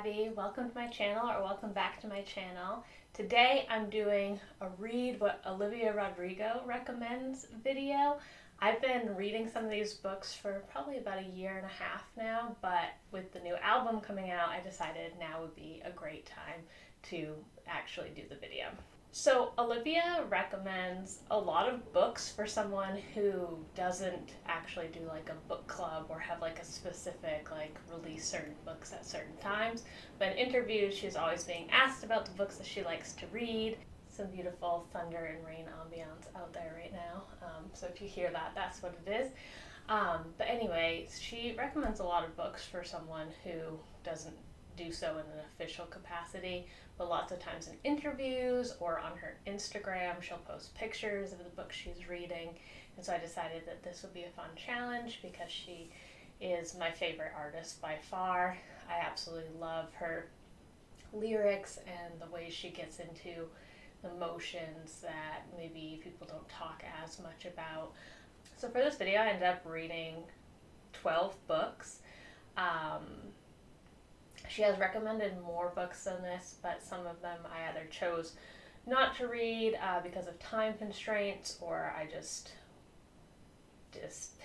Withabby. Welcome to my channel, or welcome back to my channel. Today I'm doing a read what Olivia Rodrigo recommends video. I've been reading some of these books for probably about a year and a half now, but with the new album coming out, I decided now would be a great time to actually do the video. So Olivia recommends a lot of books for someone who doesn't actually do like a book club or have like a specific release certain books at certain times. But in interviews, she's always being asked about the books that she likes to read. Some beautiful thunder and rain ambiance out there right now. So if you hear that, that's what it is. But anyway, she recommends a lot of books for someone who doesn't do so in an official capacity, but lots of times in interviews or on her Instagram, she'll post pictures of the book she's reading. And so I decided that this would be a fun challenge because she is my favorite artist by far. I absolutely love her lyrics and the way she gets into emotions that maybe people don't talk as much about. So for this video, I ended up reading 12 books. She has recommended more books than this, but some of them I either chose not to read because of time constraints, or I just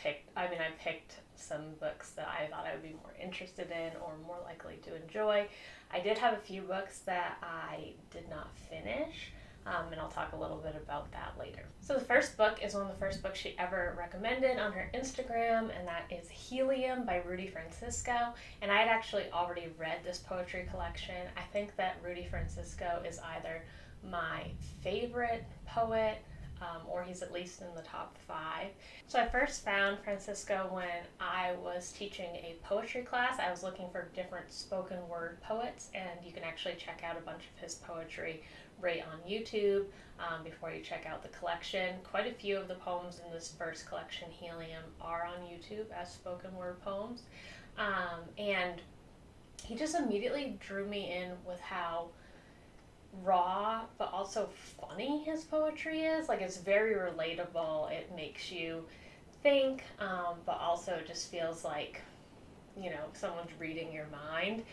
picked, I picked some books that I thought I would be more interested in or more likely to enjoy. I did have a few books that I did not finish, and I'll talk a little bit about that later. So the first book is one of the first books she ever recommended on her Instagram, and that is Helium by Rudy Francisco. And I had actually already read this poetry collection. I think that Rudy Francisco is either my favorite poet, or he's at least in the top 5. So I first found Francisco when I was teaching a poetry class. I was looking for different spoken word poets, and you can actually check out a bunch of his poetry right on YouTube before you check out the collection. Quite a few of the poems in this first collection, Helium, are on YouTube as spoken word poems. And he just immediately drew me in with how raw but also funny his poetry is. It's very relatable. It makes you think, but also just feels like, someone's reading your mind.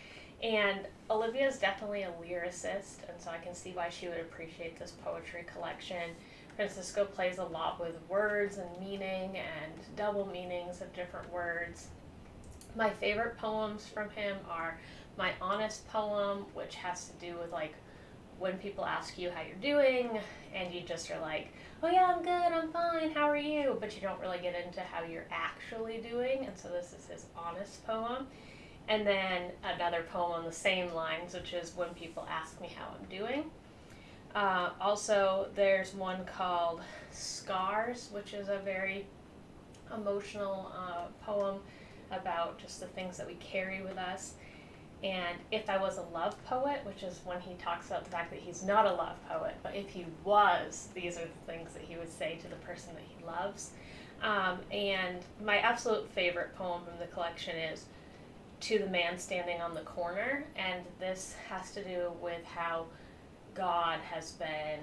And Olivia is definitely a lyricist, and so I can see why she would appreciate this poetry collection. Francisco plays a lot with words and meaning and double meanings of different words. My favorite poems from him are My Honest Poem, which has to do with when people ask you how you're doing, and you just are like, oh yeah, I'm good, I'm fine, how are you? But you don't really get into how you're actually doing, and so this is his honest poem. And then another poem on the same lines, which is When People Ask Me How I'm Doing. Also, there's one called Scars, which is a very emotional poem about just the things that we carry with us. And If I Was a Love Poet, which is when he talks about the fact that he's not a love poet, but if he was, these are the things that he would say to the person that he loves. And my absolute favorite poem from the collection is To the Man Standing on the Corner, and this has to do with how God has been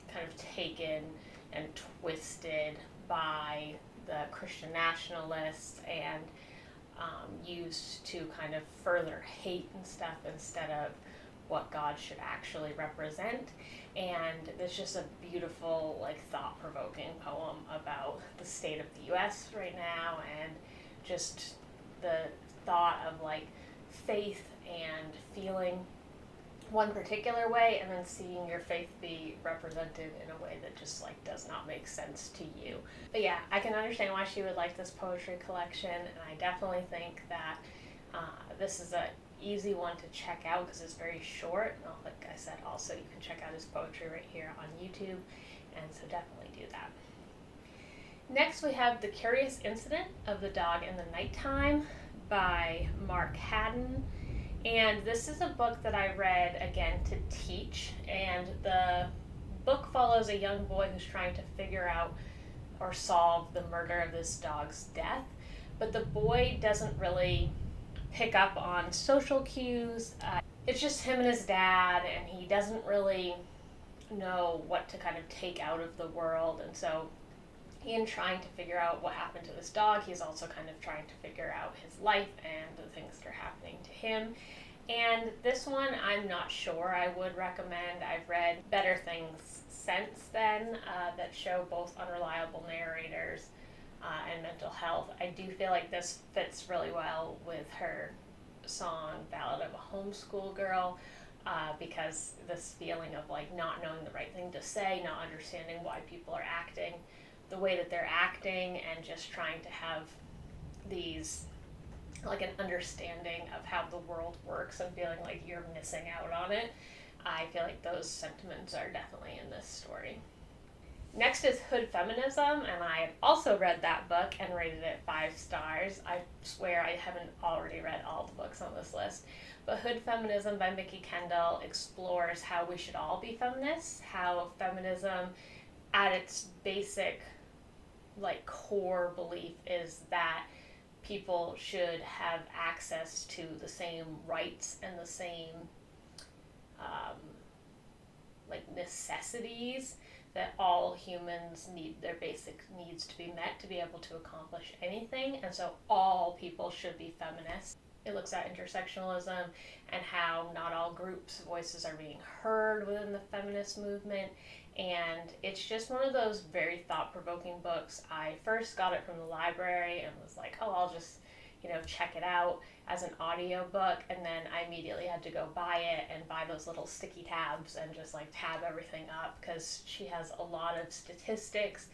kind of taken and twisted by the Christian nationalists and used to kind of further hate and stuff instead of what God should actually represent. And it's just a beautiful, thought-provoking poem about the state of the U.S. right now, and just the thought of faith and feeling one particular way and then seeing your faith be represented in a way that just does not make sense to you. But yeah, I can understand why she would like this poetry collection, and I definitely think that this is an easy one to check out because it's very short. And like I said, also you can check out his poetry right here on YouTube, and so definitely do that. Next we have The Curious Incident of the Dog in the Nighttime by Mark Haddon. And this is a book that I read, again, to teach. And the book follows a young boy who's trying to figure out or solve the murder of this dog's death. But the boy doesn't really pick up on social cues. It's just him and his dad, and he doesn't really know what to kind of take out of the world. And so in trying to figure out what happened to this dog, he's also kind of trying to figure out his life and the things that are happening to him. And this one, I'm not sure I would recommend. I've read better things since then that show both unreliable narrators and mental health. I do feel like this fits really well with her song Ballad of a Homeschool Girl, because this feeling of like not knowing the right thing to say, not understanding why people are acting the way that they're acting, and just trying to have these like an understanding of how the world works and feeling like you're missing out on it. I feel like those sentiments are definitely in this story. Next is Hood Feminism, and I had also read that book and rated it 5 stars. I swear I haven't already read all the books on this list. But Hood Feminism by Mikki Kendall explores how we should all be feminists, how feminism at its basic like core belief is that people should have access to the same rights and the same like necessities that all humans need, their basic needs to be met to be able to accomplish anything, and so all people should be feminists. It looks at intersectionalism and how not all groups' voices are being heard within the feminist movement, and it's just one of those very thought-provoking books. I first got it from the library and was like, oh, I'll just, check it out as an audiobook, and then I immediately had to go buy it and buy those little sticky tabs and just like tab everything up, because she has a lot of statistics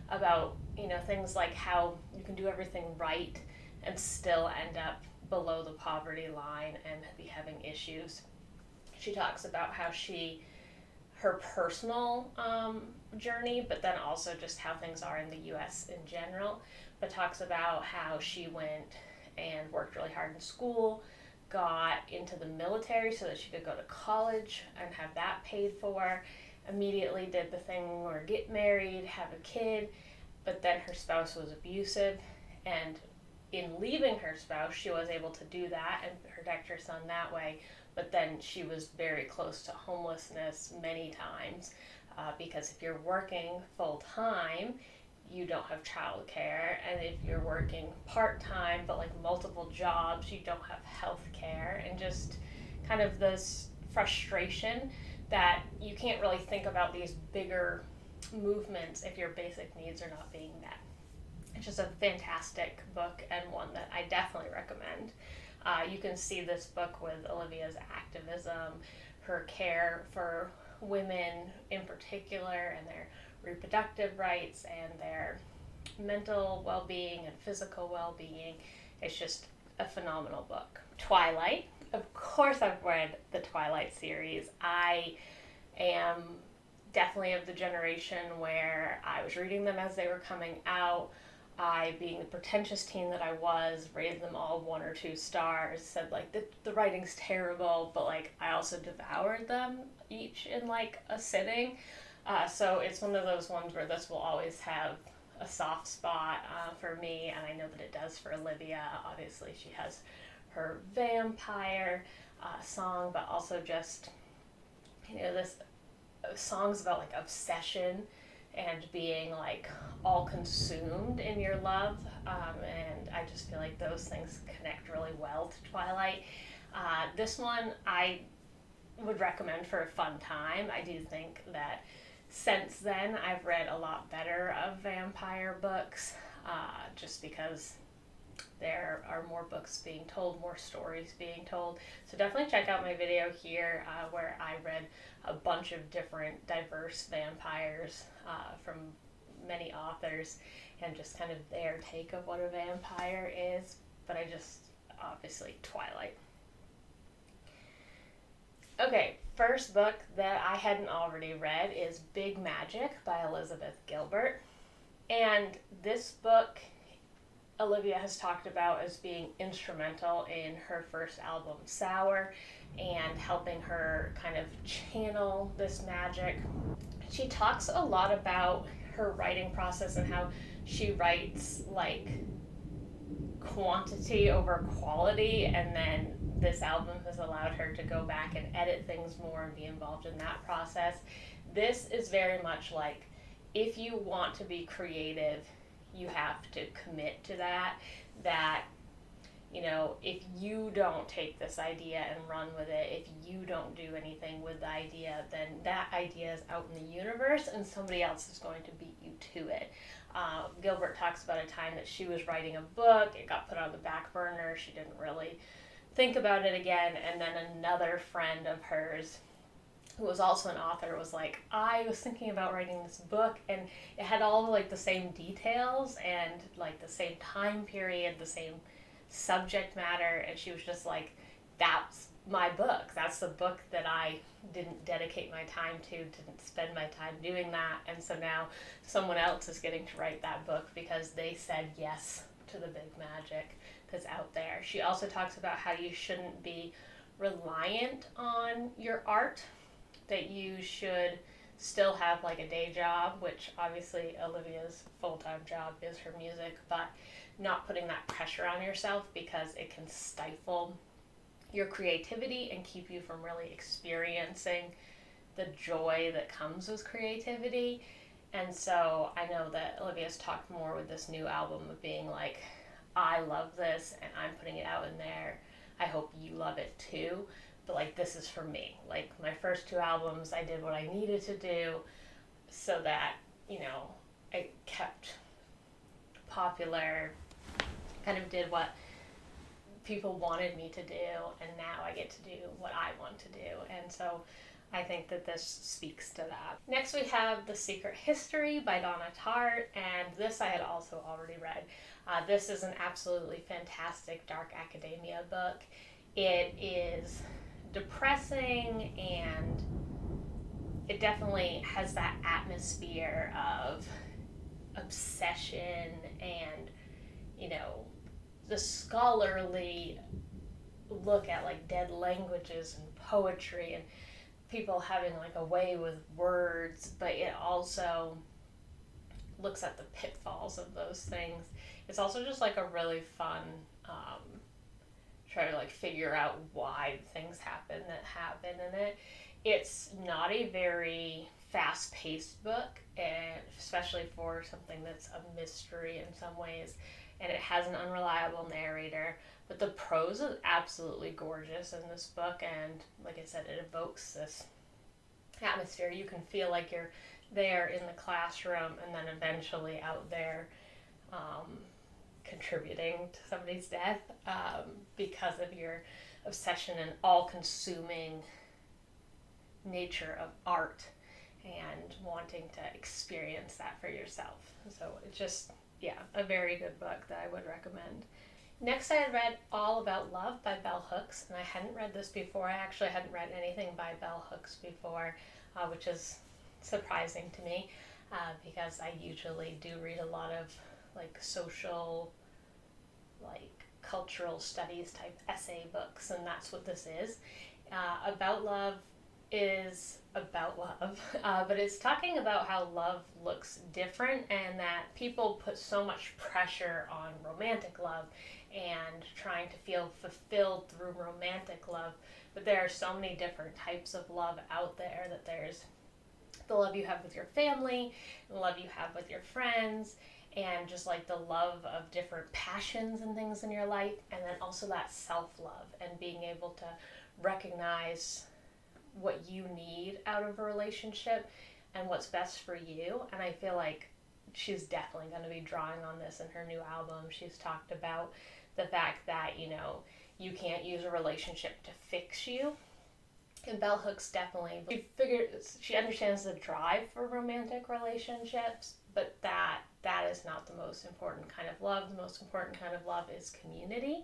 about, things like how you can do everything right and still end up below the poverty line and be having issues. She talks about how her personal journey, but then also just how things are in the US in general, but talks about how she went and worked really hard in school, got into the military so that she could go to college and have that paid for, immediately did the thing where get married, have a kid, but then her spouse was abusive, and in leaving her spouse, she was able to do that and protect her son that way, but then she was very close to homelessness many times, because if you're working full-time, you don't have childcare, and if you're working part-time but like multiple jobs, you don't have health care, and just kind of this frustration that you can't really think about these bigger movements if your basic needs are not being met. It's just a fantastic book, and one that I definitely recommend. You can see this book with Olivia's activism, her care for women in particular, and their reproductive rights and their mental well-being and physical well-being. It's just a phenomenal book. Twilight. Of course I've read the Twilight series. I am definitely of the generation where I was reading them as they were coming out. I, being the pretentious teen that I was, rated them all 1 or 2 stars, said like the writing's terrible, but like I also devoured them each in like a sitting. So it's one of those ones where this will always have a soft spot for me, and I know that it does for Olivia. Obviously she has her vampire song, but also just, this songs about like obsession and being like all consumed in your love, and I just feel like those things connect really well to Twilight. This one I would recommend for a fun time. I do think that since then I've read a lot better of vampire books, just because there are more books being told, more stories being told. So definitely check out my video here where I read a bunch of different diverse vampires from many authors, and just kind of their take of what a vampire is. But obviously Twilight. Okay, first book that I hadn't already read is Big Magic by Elizabeth Gilbert. And this book Olivia has talked about as being instrumental in her first album, Sour, and helping her kind of channel this magic. She talks a lot about her writing process and how she writes like quantity over quality, and then this album has allowed her to go back and edit things more and be involved in that process. This is very much like, if you want to be creative, you have to commit to that you know, if you don't take this idea and run with it, if you don't do anything with the idea, then that idea is out in the universe and somebody else is going to beat you to it. Gilbert talks about a time that she was writing a book, it got put on the back burner, she didn't really think about it again, and then another friend of hers who was also an author was like, I was thinking about writing this book, and it had all like the same details and like the same time period, the same subject matter, and she was just like, that's my book, that's the book that I didn't dedicate my time to, didn't spend my time doing that, and so now someone else is getting to write that book because they said yes to the big magic that's out there. She also talks about how you shouldn't be reliant on your art, that you should still have like a day job, which obviously Olivia's full-time job is her music, but not putting that pressure on yourself because it can stifle your creativity and keep you from really experiencing the joy that comes with creativity. And so I know that Olivia's talked more with this new album of being like, I love this and I'm putting it out in there. I hope you love it too. But like, this is for me. Like, my first two albums, I did what I needed to do so that, you know, I kept popular, kind of did what people wanted me to do, and now I get to do what I want to do. And so I think that this speaks to that. Next we have The Secret History by Donna Tartt, and this I had also already read. This is an absolutely fantastic dark academia book. It is depressing, and it definitely has that atmosphere of obsession and, you know, the scholarly look at like dead languages and poetry and people having like a way with words, but it also looks at the pitfalls of those things. It's also just like a really fun try to like figure out why things happen that happen in it. It's not a very fast-paced book, and especially for something that's a mystery in some ways, and it has an unreliable narrator, but the prose is absolutely gorgeous in this book, and like I said, it evokes this atmosphere. You can feel like you're there in the classroom and then eventually out there contributing to somebody's death because of your obsession and all-consuming nature of art and wanting to experience that for yourself. So it's just, yeah, a very good book that I would recommend. Next I had read All About Love by Bell Hooks, and I hadn't read this before. I actually hadn't read anything by Bell Hooks before, which is surprising to me because I usually do read a lot of like social, like cultural studies type essay books, and that's what this is. About Love is about love, but it's talking about how love looks different and that people put so much pressure on romantic love and trying to feel fulfilled through romantic love, but there are so many different types of love out there, that there's the love you have with your family, the love you have with your friends, and just like the love of different passions and things in your life, and then also that self-love and being able to recognize what you need out of a relationship and what's best for you. And I feel like she's definitely going to be drawing on this in her new album. She's talked about the fact that, you know, you can't use a relationship to fix you. And Bell Hooks definitely, she understands the drive for romantic relationships, but that is not the most important kind of love. The most important kind of love is community.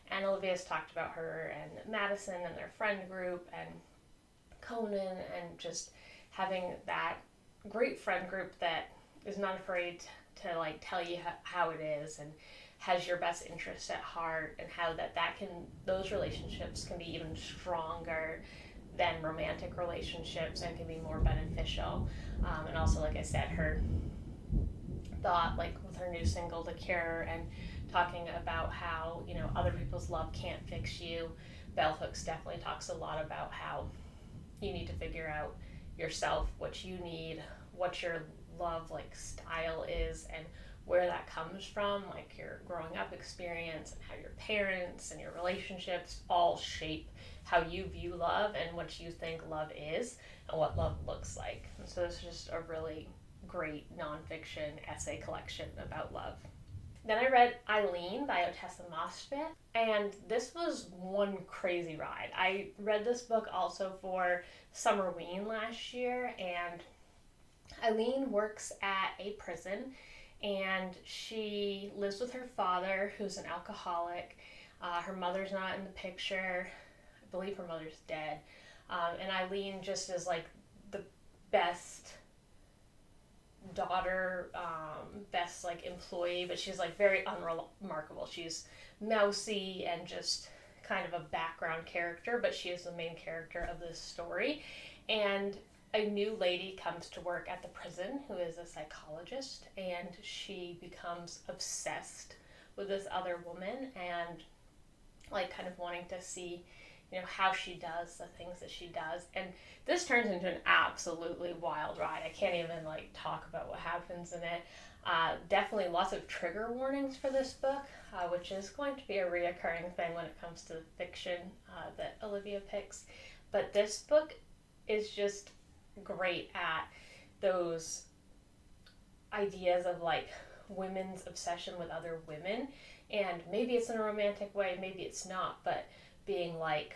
And Olivia's talked about her and Madison and their friend group and Conan, and just having that great friend group that is not afraid to like tell you how it is and has your best interests at heart, and how those relationships can be even stronger than romantic relationships and can be more beneficial. And also, like I said, her thought, like with her new single The Cure, and talking about how, you know, other people's love can't fix you. Bell Hooks definitely talks a lot about how you need to figure out yourself, what you need, what your love like style is, and where that comes from, like your growing up experience and how your parents and your relationships all shape how you view love and what you think love is and what love looks like. And so this is just a really great nonfiction essay collection about love. Then I read Eileen by Otessa Moshpit, and this was one crazy ride. I read this book also for Summerween last year, and Eileen works at a prison, and she lives with her father, who's an alcoholic. Her mother's not in the picture. I believe her mother's dead. And Eileen just is like the best daughter, best like employee, but she's like very unremarkable. She's mousy and just kind of a background character, but she is the main character of this story. And a new lady comes to work at the prison who is a psychologist, and she becomes obsessed with this other woman and like kind of wanting to see, you know, how she does the things that she does. And this turns into an absolutely wild ride. I can't even like talk about what happens in it. Definitely lots of trigger warnings for this book, which is going to be a reoccurring thing when it comes to fiction that Olivia picks. But this book is just great at those ideas of like women's obsession with other women, and maybe it's in a romantic way, maybe it's not, but being like,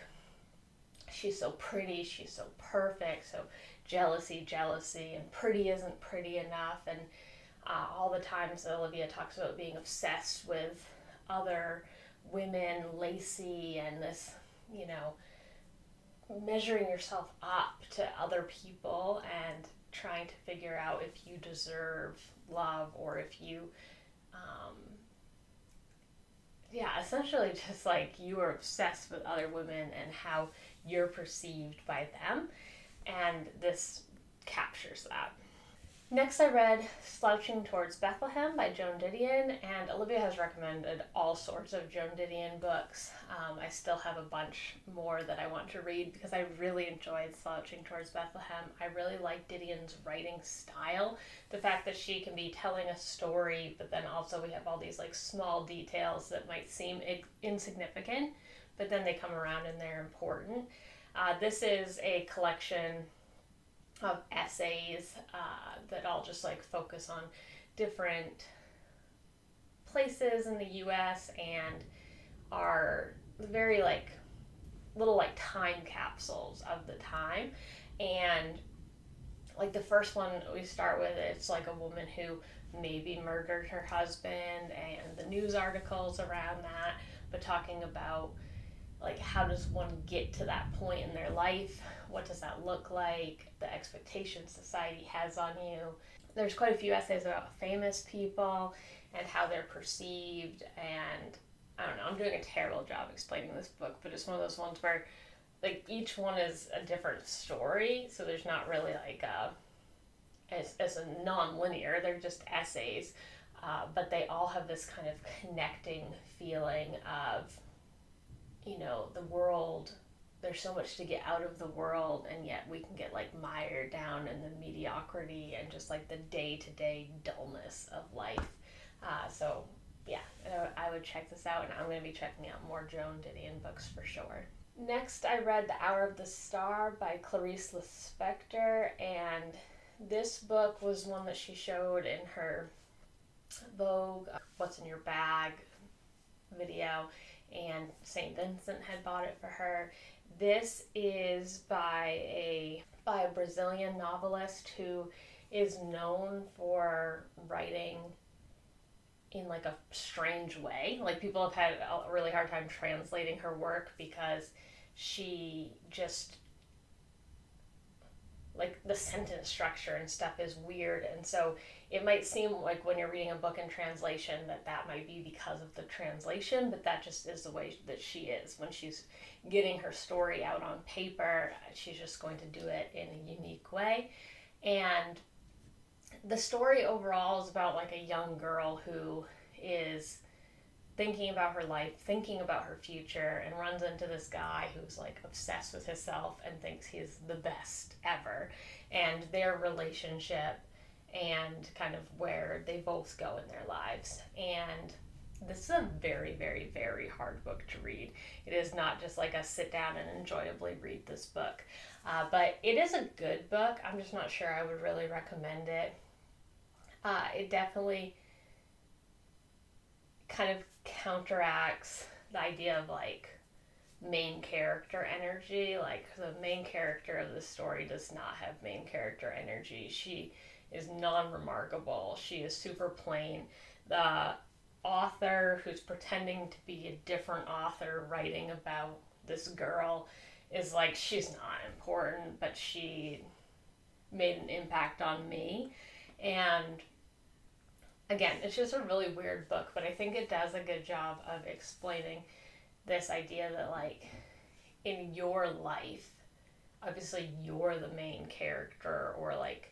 she's so pretty, she's so perfect, so jealousy, and pretty isn't pretty enough, and all the times Olivia talks about being obsessed with other women, Lacey, and this, you know, measuring yourself up to other people and trying to figure out if you deserve love or if you, essentially just like you are obsessed with other women and how you're perceived by them. And this captures that. Next I read Slouching Towards Bethlehem by Joan Didion, and Olivia has recommended all sorts of Joan Didion books. I still have a bunch more that I want to read because I really enjoyed Slouching Towards Bethlehem. I really like Didion's writing style. The fact that she can be telling a story, but then also we have all these like small details that might seem insignificant, but then they come around and they're important. This is a collection of essays that all just like focus on different places in the US and are very like little like time capsules of the time. And like the first one we start with, it's like a woman who maybe murdered her husband and the news articles around that, but talking about like how does one get to that point in their life, what does that look like, the expectations society has on you. There's quite a few essays about famous people and how they're perceived, and I don't know, I'm doing a terrible job explaining this book, but it's one of those ones where like each one is a different story, so there's not really like as a non-linear, they're just essays, but they all have this kind of connecting feeling of, you know, the world, there's so much to get out of the world, and yet we can get like mired down in the mediocrity and just like the day-to-day dullness of life. So yeah, I would check this out, and I'm going to be checking out more Joan Didion books for sure. Next, I read The Hour of the Star by Clarice Lispector, and this book was one that she showed in her Vogue What's in Your Bag video, and St. Vincent had bought it for her. This is by a Brazilian novelist who is known for writing in like a strange way. Like people have had a really hard time translating her work because she just, like the sentence structure and stuff is weird, and so it might seem like when you're reading a book in translation that might be because of the translation, but that just is the way that she is. When she's getting her story out on paper, she's just going to do it in a unique way. And the story overall is about like a young girl who is thinking about her life, thinking about her future, and runs into this guy who's like obsessed with himself and thinks he's the best ever. And their relationship and kind of where they both go in their lives. And this is a very, very, very hard book to read. It is not just like a sit down and enjoyably read this book. But it is a good book. I'm just not sure I would really recommend it. It definitely kind of counteracts the idea of like main character energy. Like, the main character of the story does not have main character energy. She is non-remarkable. She is super plain. The author, who's pretending to be a different author writing about this girl, is like, she's not important, but she made an impact on me. And again, it's just a really weird book, but I think it does a good job of explaining this idea that, like, in your life, obviously you're the main character, or like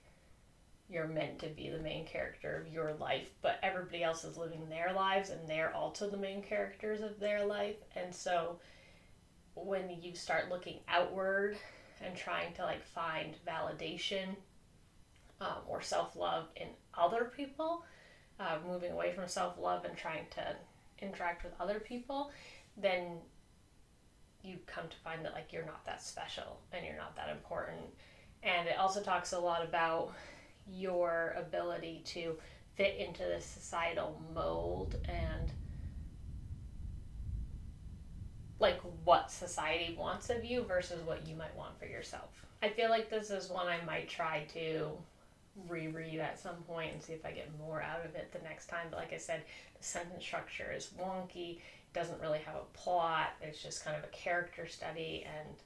you're meant to be the main character of your life, but everybody else is living their lives and they're also the main characters of their life. And so when you start looking outward and trying to like find validation or self-love in other people, moving away from self-love and trying to interact with other people, then you come to find that like you're not that special and you're not that important. And it also talks a lot about your ability to fit into the societal mold and like what society wants of you versus what you might want for yourself. I feel like this is one I might try to reread at some point and see if I get more out of it the next time. But like I said, the sentence structure is wonky. It doesn't really have a plot. It's just kind of a character study, and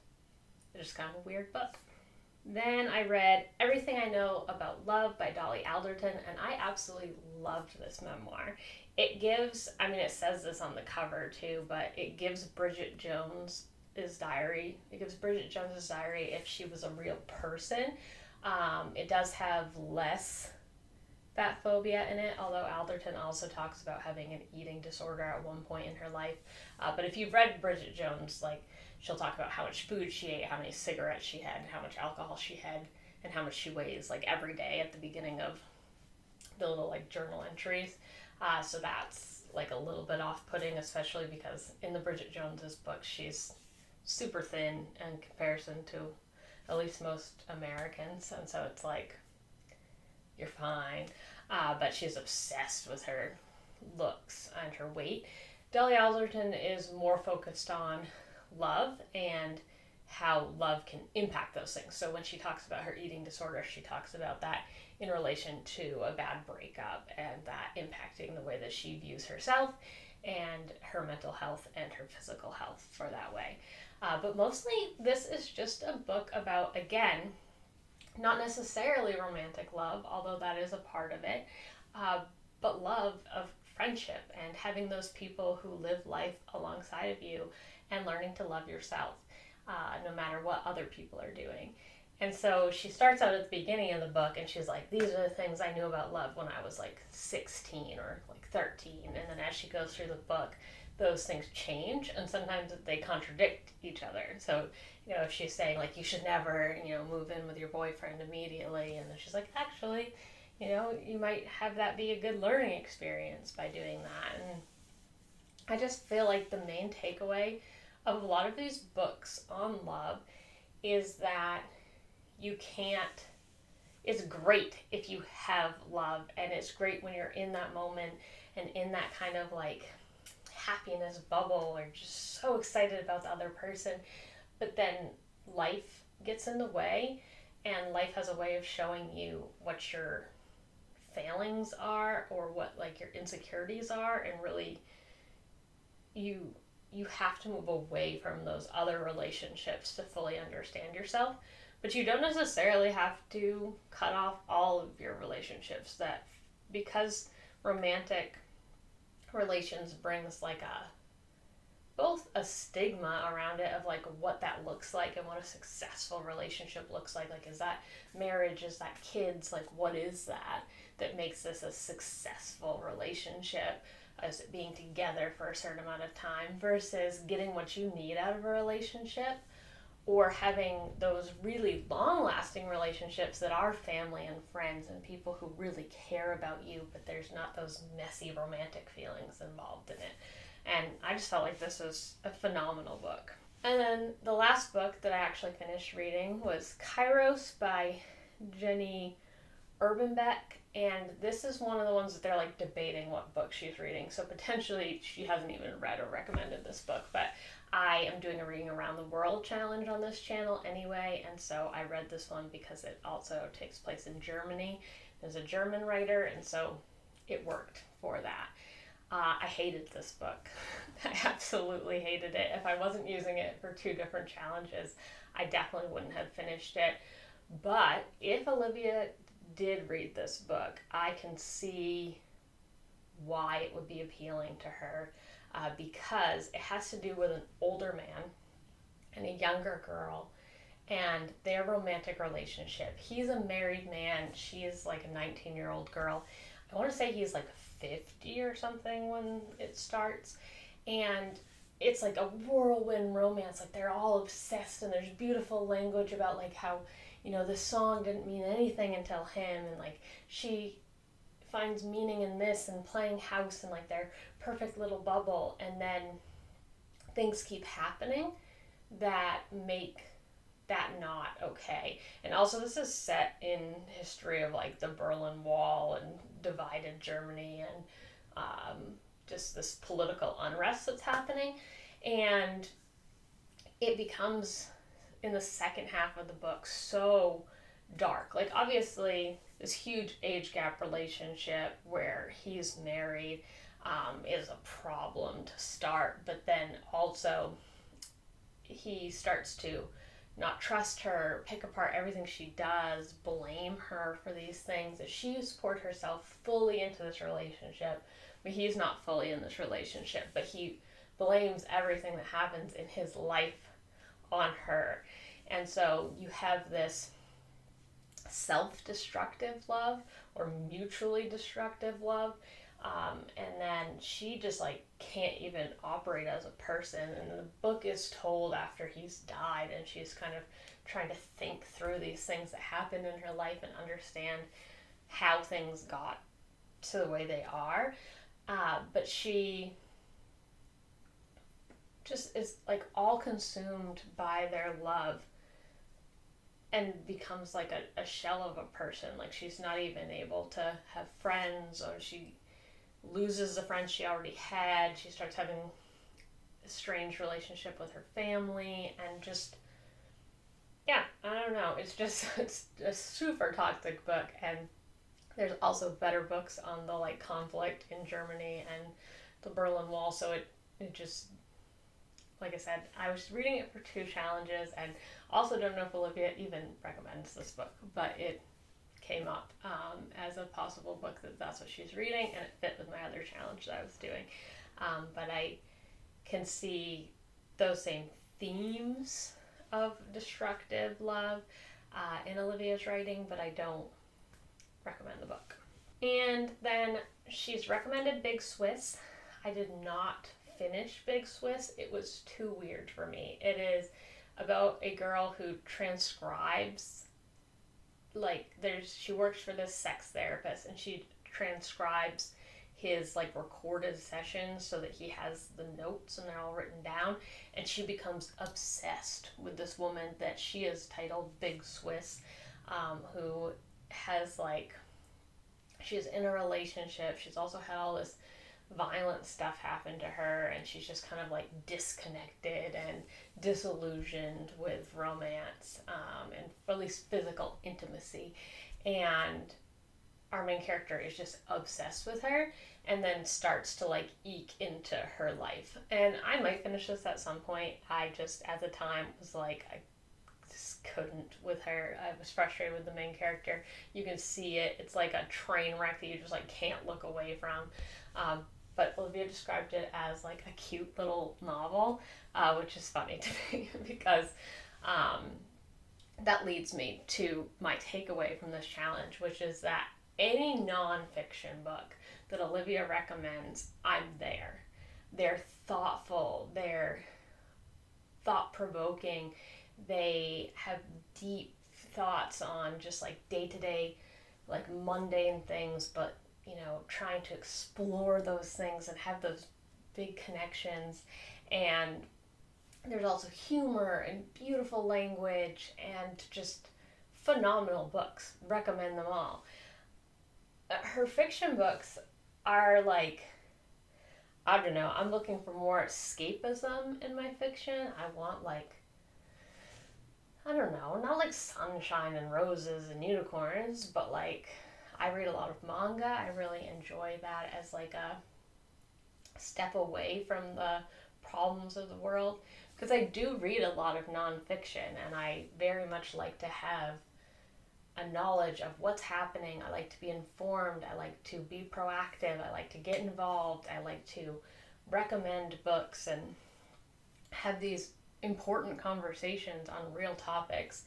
it's just kind of a weird book. Then I read Everything I Know About Love by Dolly Alderton, and I absolutely loved this memoir. It gives, I mean, it says this on the cover too, but it gives Bridget Jones's diary. It gives Bridget Jones's diary if she was a real person. It does have less fat phobia in it, although Alderton also talks about having an eating disorder at one point in her life. But if you've read Bridget Jones, like, she'll talk about how much food she ate, how many cigarettes she had, how much alcohol she had, and how much she weighs, like, every day at the beginning of the little, like, journal entries. So that's, like, a little bit off-putting, especially because in the Bridget Jones's book, she's super thin in comparison to at least most Americans, and so it's like, you're fine. But she's obsessed with her looks and her weight. Dolly Alderton is more focused on love and how love can impact those things. So when she talks about her eating disorder, she talks about that in relation to a bad breakup and that impacting the way that she views herself and her mental health and her physical health for that way. But mostly this is just a book about, again, not necessarily romantic love, although that is a part of it, but love of friendship and having those people who live life alongside of you and learning to love yourself, no matter what other people are doing. And so she starts out at the beginning of the book and she's like, these are the things I knew about love when I was like 16 or like 13. And then as she goes through the book, those things change, and sometimes they contradict each other. So, you know, if she's saying like, you should never, you know, move in with your boyfriend immediately, and then she's like, actually, you know, you might have that be a good learning experience by doing that. And I just feel like the main takeaway of a lot of these books on love is that it's great if you have love, and it's great when you're in that moment and in that kind of like happiness bubble, or just so excited about the other person, but then life gets in the way, and life has a way of showing you what your failings are or what like your insecurities are, and really you have to move away from those other relationships to fully understand yourself. But you don't necessarily have to cut off all of your relationships, that because romantic relations brings like both a stigma around it of like what that looks like and what a successful relationship looks like. Like, is that marriage? Is that kids? Like, what is that makes this a successful relationship? Is it being together for a certain amount of time versus getting what you need out of a relationship? or having those really long-lasting relationships that are family and friends and people who really care about you, but there's not those messy romantic feelings involved in it. And I just felt like this was a phenomenal book. And then the last book that I actually finished reading was Kairos by Jenny Urbanbeck, and this is one of the ones that they're like debating what book she's reading, so potentially she hasn't even read or recommended this book, but I am doing a Reading Around the World challenge on this channel anyway, and so I read this one because it also takes place in Germany. There's a German writer, and so it worked for that. I hated this book. I absolutely hated it. If I wasn't using it for 2 different challenges, I definitely wouldn't have finished it. But if Olivia did read this book, I can see why it would be appealing to her, because it has to do with an older man and a younger girl and their romantic relationship. He's a married man. She is like a 19-year-old girl. I want to say he's like 50 or something when it starts. And it's like a whirlwind romance. Like they're all obsessed, and there's beautiful language about like how, you know, this song didn't mean anything until him, and like she finds meaning in this and playing house and like their perfect little bubble, and then things keep happening that make that not okay. And also this is set in history of like the Berlin Wall and divided Germany and just this political unrest that's happening. And it becomes, in the second half of the book, so dark. Like obviously this huge age gap relationship where he's married is a problem to start, but then also he starts to not trust her, pick apart everything she does, blame her for these things, that she's poured herself fully into this relationship, but he's not fully in this relationship, but he blames everything that happens in his life on her. And so you have this self-destructive love or mutually destructive love, and then she just like can't even operate as a person. And the book is told after he's died, and she's kind of trying to think through these things that happened in her life and understand how things got to the way they are. But she just is like all consumed by their love and becomes like a shell of a person. Like she's not even able to have friends, or she loses the friends she already had. She starts having a strange relationship with her family, and just, yeah, I don't know. It's a super toxic book, and there's also better books on the like conflict in Germany and the Berlin Wall. So it just, like I said, I was reading it for 2 challenges, and also don't know if Olivia even recommends this book, but it came up as a possible book that's what she's reading, and it fit with my other challenge that I was doing. But I can see those same themes of destructive love in Olivia's writing, but I don't recommend the book. And then she's recommended Big Swiss. I did not finish Big Swiss. It was too weird for me. It is about a girl who transcribes, like she works for this sex therapist, and she transcribes his like recorded sessions so that he has the notes and they're all written down, and she becomes obsessed with this woman that she is titled Big Swiss, who has like, she's in a relationship, she's also had all this violent stuff happen to her, and she's just kind of like disconnected and disillusioned with romance, and at least physical intimacy. And our main character is just obsessed with her, and then starts to like eke into her life. And I might finish this at some point. I just at the time was like, I just couldn't with her. I was frustrated with the main character. You can see it. It's like a train wreck that you just like can't look away from. But Olivia described it as like a cute little novel, which is funny to me because that leads me to my takeaway from this challenge, which is that any nonfiction book that Olivia recommends, I'm there. They're thoughtful, they're thought-provoking, They have deep thoughts on just like day-to-day, like mundane things, but trying to explore those things and have those big connections. And there's also humor and beautiful language and just phenomenal books. Recommend them all. Her fiction books are like, I don't know, I'm looking for more escapism in my fiction. I want like, I don't know, not like sunshine and roses and unicorns, but like, I read a lot of manga. I really enjoy that as like a step away from the problems of the world, because I do read a lot of nonfiction, and I very much like to have a knowledge of what's happening. I like to be informed. I like to be proactive. I like to get involved. I like to recommend books and have these important conversations on real topics.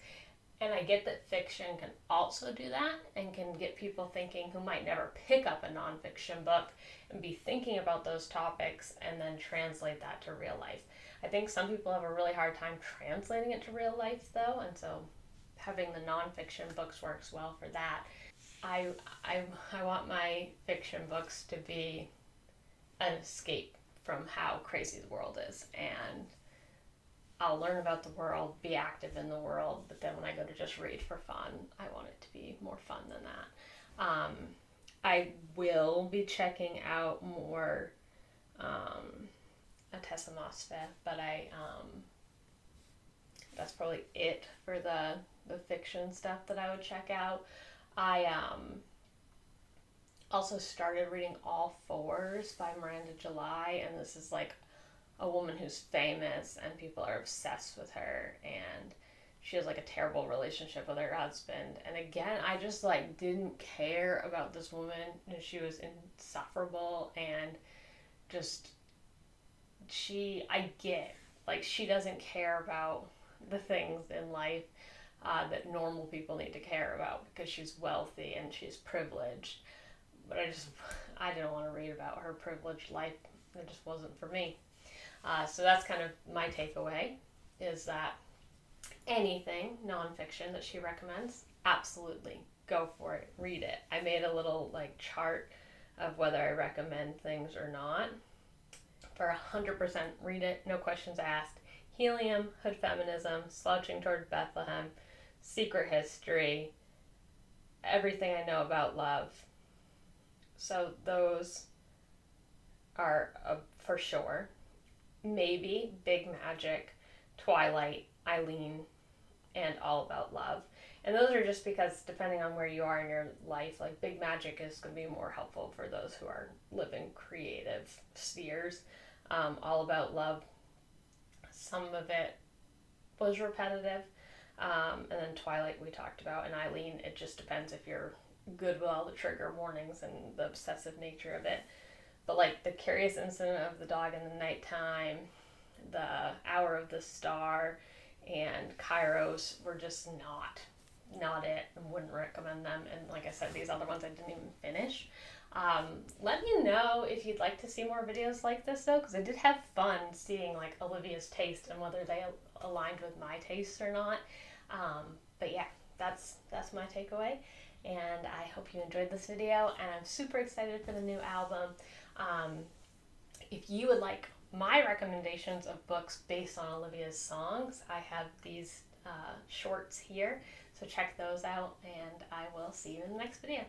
And I get that fiction can also do that and can get people thinking who might never pick up a nonfiction book and be thinking about those topics and then translate that to real life. I think some people have a really hard time translating it to real life though, and so having the nonfiction books works well for that. I want my fiction books to be an escape from how crazy the world is, and I'll learn about the world, be active in the world, but then when I go to just read for fun, I want it to be more fun than that. I will be checking out more Atessa Mosfe, but that's probably it for the fiction stuff that I would check out. I also started reading All Fours by Miranda July, and this is like a woman who's famous and people are obsessed with her, and she has like a terrible relationship with her husband. And again, I just like didn't care about this woman, and she was insufferable, and just I get like she doesn't care about the things in life that normal people need to care about because she's wealthy and she's privileged. But I didn't want to read about her privileged life. It just wasn't for me. So that's kind of my takeaway, is that anything nonfiction that she recommends, absolutely go for it, read it. I made a little like chart of whether I recommend things or not. For 100%, read it, no questions asked. Helium, Hood Feminism, Slouching toward Bethlehem, Secret History, Everything I Know About Love. So those are for sure. Maybe Big Magic, Twilight, Eileen, and All About Love. And those are just because depending on where you are in your life, like Big Magic is going to be more helpful for those who are living creative spheres. All About Love, some of it was repetitive. And then Twilight we talked about, and Eileen, it just depends if you're good with all the trigger warnings and the obsessive nature of it. But like The Curious Incident of the Dog in the Nighttime, The Hour of the Star, and Kairos were just not it, and wouldn't recommend them. And like I said, these other ones I didn't even finish. Let me know if you'd like to see more videos like this though, because I did have fun seeing like Olivia's taste and whether they aligned with my tastes or not. But yeah, that's my takeaway, and I hope you enjoyed this video, and I'm super excited for the new album. If you would like my recommendations of books based on Olivia's songs, I have these shorts here, so check those out, and I will see you in the next video.